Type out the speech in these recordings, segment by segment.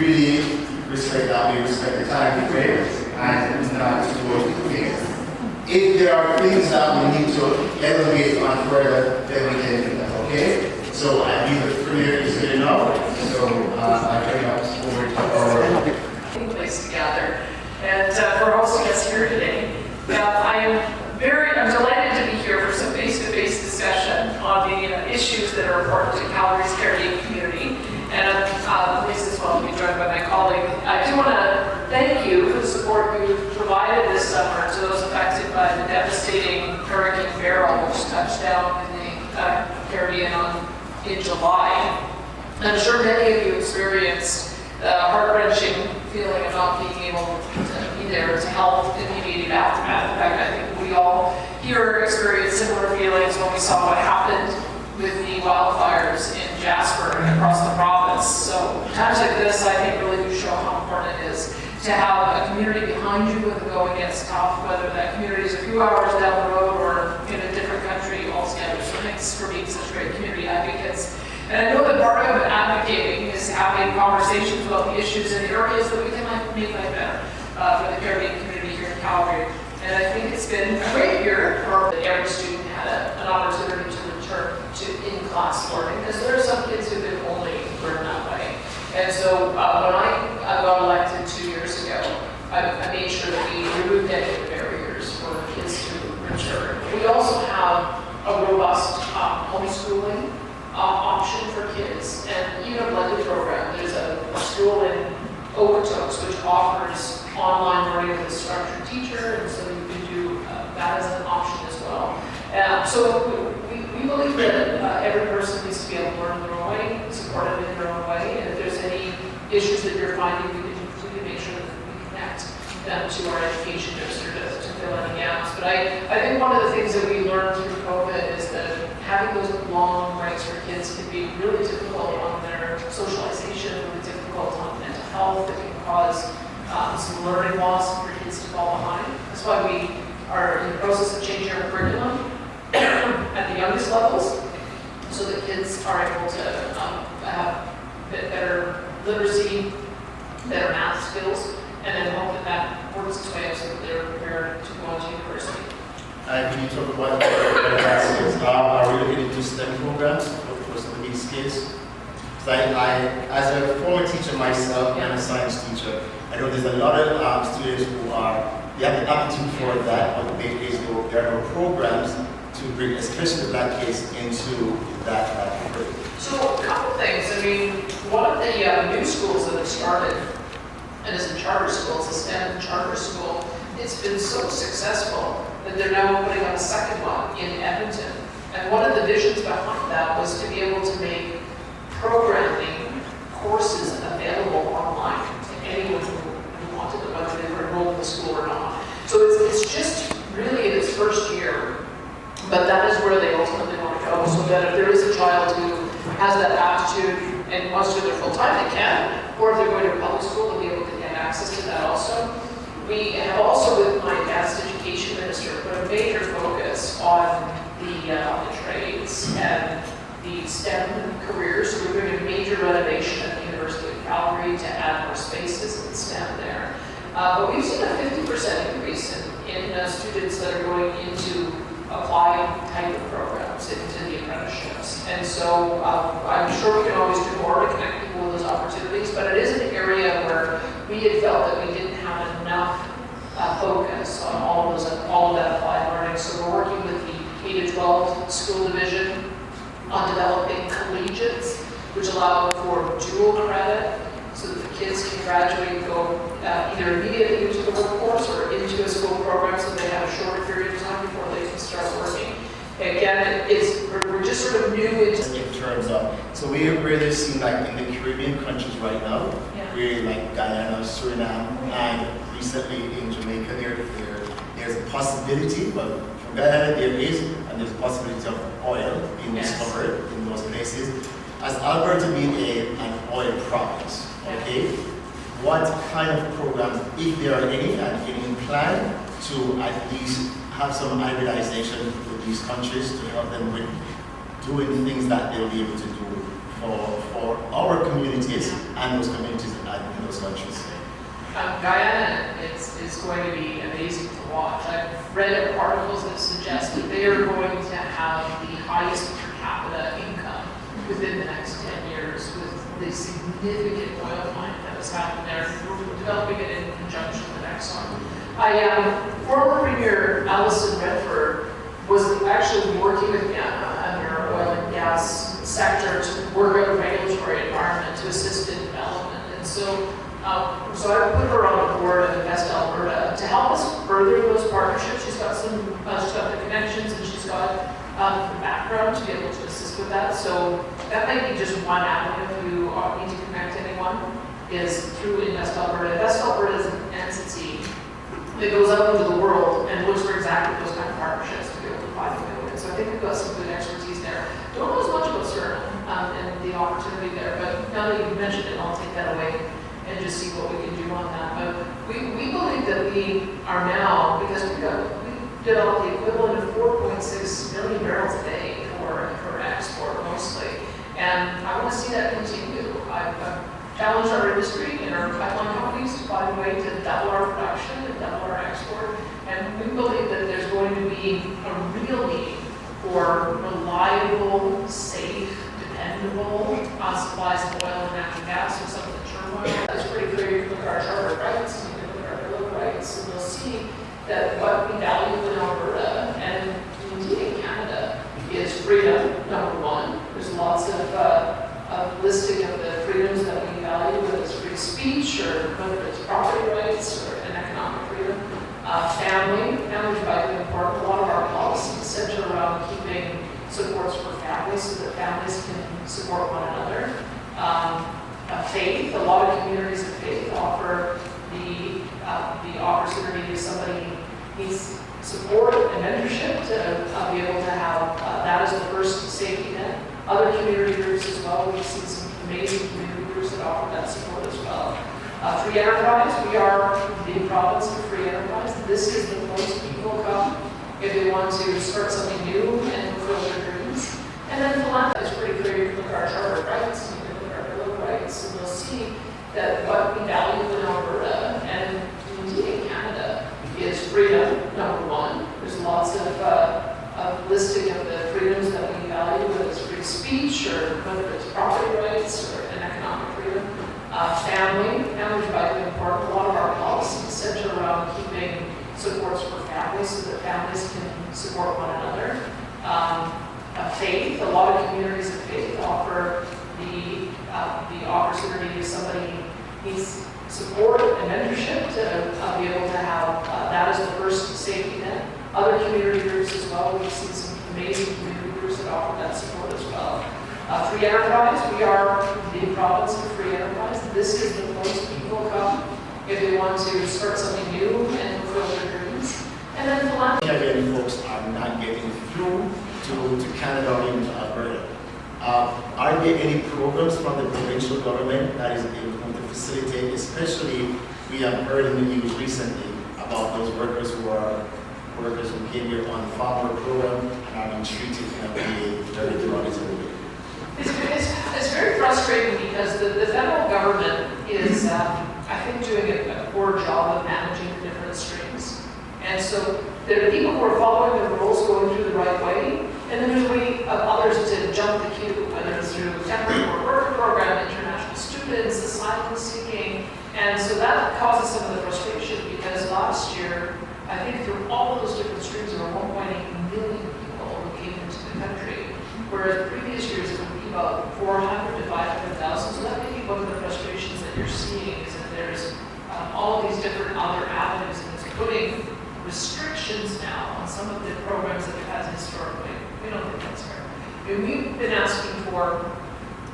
really respect that, we respect the time we pray, and not to go to things. If there are things that we need to elevate on further, then we can do that, okay? So I believe the prayer is good enough, so I bring us forward to our place together. And for hosting us here today, I'm delighted to be here for some face-to-face discussion on the issues that are important to Calgary's Caribbean community. And I'm pleased as well to be joined by my colleague. I do want to thank you for the support you provided this summer to those affected by the devastating Hurricane Beryl, which touched down in the Caribbean in July. I'm sure many of you experienced the heart-wrenching feeling of not being able to be there to help in the immediate aftermath. In fact, I think we all here experienced similar feelings when we saw what happened with the wildfires in Jasper and across the province. So times like this, I think, really do show how important it is to have a community behind you when the going gets tough, whether that community is a few hours down the road or in a different country altogether. So thanks for being such great community advocates. And I know that part of advocating is having conversations about the issues in the areas that we can make life better for the Caribbean community here in Calgary. And I think it's been a great year for every student had an opportunity to return to in-class learning, because there are some kids who can only learn that way. And so when I got elected 2 years ago, I made sure that we removed any of the barriers for kids to return. We also have a robust homeschooling option for kids, and even a blended program. There's a school in Okotoks which offers online learning with a structured teacher, and so you can do that as an option as well. So we believe that every person needs to be able to learn in their own way, supported in their own way, and if there's any issues that you're finding, we can make sure that we connect them to our education minister to fill any gaps. But I think one of the things that we learned through COVID is that having those long breaks for kids can be really difficult on their socialization, really difficult on mental health. It can cause some learning loss for kids to fall behind. That's why we are in the process of changing our curriculum at the youngest levels, so that kids are able to have a bit better literacy, better math skills, and then hope that works its way out so that they're prepared to go on to university. Can you talk about what are we looking into STEM programs for some of these kids? I, as a former teacher myself and a science teacher, I know there's a lot of students who they have the aptitude for that, but there are no programs to bring especially black kids into that program. So a couple things. I mean, one of the new schools that have started, and is a charter school, it's a STEM charter school, it's been so successful that they're now opening up a second one in Edmonton. And one of the visions behind that was to be able to make programming courses available online to anyone who wanted them, whether they were enrolled in the school or not. So it's just really in its first year, but that is where they ultimately want to go, so that if there is a child who has that aptitude and wants to do their full time, they can, or if they're going to a public school, they'll be able to get access to that also. We have also, with my past education minister, put a major focus on the trades and the STEM careers. So we're doing a major renovation at the University of Calgary to add more spaces in STEM there. But we've seen a 50% increase in students that are going into applied type of programs into the apprenticeships. And so I'm sure we can always do more to connect people with those opportunities, but it is an area where we had felt that we didn't have enough focus on all of that applied learning. So we're working with the K-12 school division on developing collegiates, which allow for dual credit, so that the kids can graduate and go either immediately into the workforce or into a school program, so they have a shorter period of time before they can start working. Again, we're just sort of new into in terms of, so we really see like in the Caribbean countries right now, really like Guyana, Suriname, and recently in Jamaica, there's a possibility, but for Guyana there is, and there's a possibility of oil being discovered in those places. As Alberta being an oil province, okay, what kind of programs, if there are any, and any plan to at least have some hybridization with these countries to help them with doing things that they'll be able to do for our communities and those communities countries? Guyana is going to be amazing to watch. I've read articles that suggest that they are going to have the highest per capita income within the next 10 years with the significant oil mine that was happening there. We're developing it in conjunction with Exxon. Former Premier Alison Redford was actually working with Guyana and their oil and gas sector to work out a regulatory environment to assist in development. And so I put her on the board of Invest Alberta to help us further those partnerships. She's got the connections and she's got the background to be able to assist with that. So that might be just one avenue if you need to connect anyone, is through Invest Alberta. Invest Alberta is an entity that goes out into the world and looks for exactly those kind of partnerships to be able to find a good. So I think we've got some good expertise there. Don't know as much about Suriname and the opportunity there, but now that you've mentioned it, I'll take that away and just see what we can do on that. But we believe that we are now, because we developed the equivalent of 4.6 million barrels a day for export mostly. And I want to see that continue. I've challenged our industry and our pipeline companies to find a way to double our production and double our export. And we believe that there's going to be a real need for reliable, safe, dependable supplies of oil and natural gas and some of the turmoil. It's pretty clear. You can look at our charter of rights, you can look at our bill of rights, and you'll see that what we value in Alberta and indeed in Canada is freedom, number one. There's lots of listing of the freedoms that we value, whether it's free speech or whether it's property rights or an economic freedom. Family is vitally important. A lot of our policies center around keeping supports for families so that families can support one another. Faith, a lot of communities of faith offer the opportunity if somebody needs support and mentorship to be able to have that as the first safety net. Other community groups as well. We've seen some amazing community groups that offer that support as well. Free enterprise, we are the province of free enterprise. This is the place people come if they want to start something new and fulfill their dreams. And then philanthropy is pretty clear. You can look at our charter of rights, you can look at our bill of rights, and you'll see that what we value in Alberta and indeed in Canada is freedom, number one. There's lots of listing of the freedoms that we value, whether it's free speech or whether it's property rights or an economic freedom. Family is vitally important. A lot of our policies center around keeping supports for families so that families can support one another. Faith, a lot of communities of faith offer the opportunity if somebody needs support and mentorship to be able to have that as the first safety net. Other community groups as well. We've seen some amazing community groups that offer that support as well. Free enterprise, we are the province of free enterprise. This is the place people come if they want to start something new and fulfill their dreams. And then philanthropy. Canadian folks are not getting through to Canada or even to Alberta. Are there any programs from the provincial government that is able to facilitate, especially we have heard in the news recently about those workers who came here on the farmer program and are being treated in a way very derogatory way? It's very frustrating because the federal government is, I think, doing a poor job of managing the different streams. And so there are people who are following the rules, going through the right way, and then there's a way of others to jump the queue, whether it's through temporary worker program, international students, asylum seeking. And so that causes some of the frustration because last year, I think through all of those different streams, there were 1.8 million people who came into the country, whereas previous years it would be about 400 to 500,000. So that may be one of the frustrations that you're seeing is that there's all of these different other avenues and it's putting restrictions now on some of the programs that we've had historically. We don't think that's fair. I mean, we've been asking for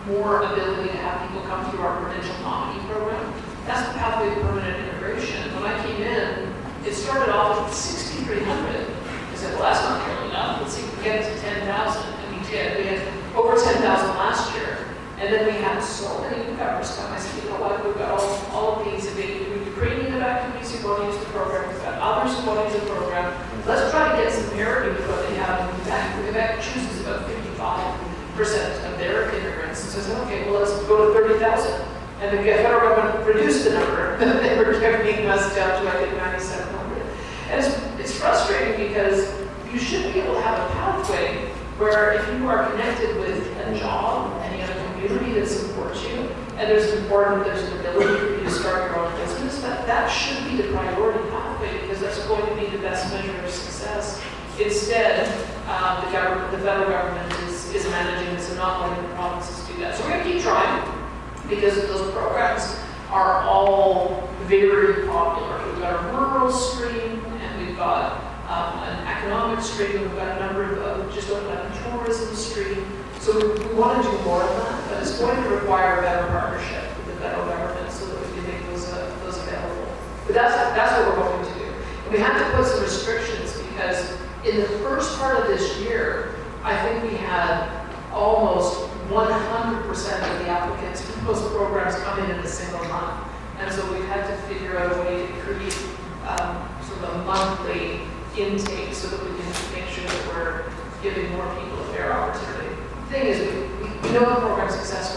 more ability to have people come through our provincial nominee program. That's the pathway to permanent integration. When I came in, it started off with 6,300. I said, well, that's not nearly enough. Let's see if we can get it to 10,000. And we did. We had over 10,000 last year. And then we had so many newcomers come. I said, you know what? We've got all of these Ukrainian evacuees who want to use the program. We've got others who want to use the program. Let's try to get some parity with what they have in Quebec. Quebec chooses about 55% of their immigrants. And so I said, okay, well, let's go to 30,000. And the federal government reduced the number that they were giving us down to, I think, 9,700. And it's frustrating because you should be able to have a pathway where if you are connected with a job and you have a community that supports you, and there's an ability for you to start your own business, that should be the priority pathway because that's going to be the best measure of success. Instead, the federal government is managing this and not letting the provinces do that. So we're going to keep trying because those programs are all very popular. We've got a rural stream and we've got an economic stream, we've got a number of just opened up a tourism stream. So we want to do more of that, but it's going to require a better partnership with the federal government so that we can make those available. But that's what we're hoping to do. And we have to put some restrictions because in the first part of this year, I think we had almost 100% of the applicants for those programs come in a single month. And so we've had to figure out a way to create sort of a monthly intake so that we can make sure that we're giving more people a fair opportunity. The thing is, we know the program's successful.